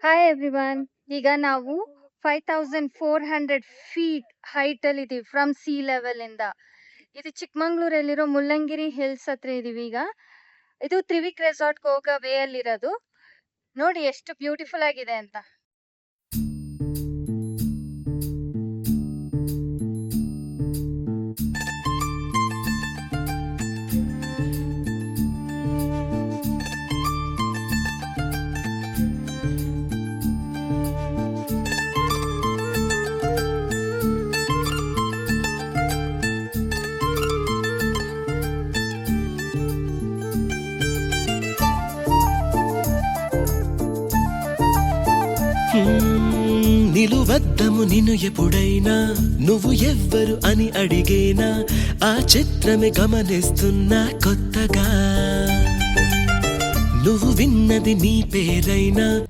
Hi everyone. ಈಗ ನಾವು 5400 feet height ಅಲ್ಲಿ ಇದೀವಿ ಫ್ರಮ್ ಸಿ ಲೆವೆಲ್ ಇಂದ. ಇದು ಚಿಕ್ಕಮಂಗ್ಳೂರಲ್ಲಿರೋ ಮುಳ್ಳಂಗಿರಿ ಹಿಲ್ಸ್ ಹತ್ರ ಇದೀವಿ ಈಗ. ಇದು ತ್ರಿವಿಕ್ ರೆಸಾರ್ಟ್ ಹೋಗೋ ವೇ ಅಲ್ಲಿ ಇರೋದು. ನೋಡಿ ಎಷ್ಟು ಬ್ಯೂಟಿಫುಲ್ ಆಗಿದೆ ಅಂತ. నిలువద్దము నిన్ను ఎప్పుడైనా నువ్వు ఎవ్వరు అని అడిగేనా ఆ చిత్రమే గమనిస్తున్నా కొత్తగా నువ్వు విన్నది నీ పేరైనా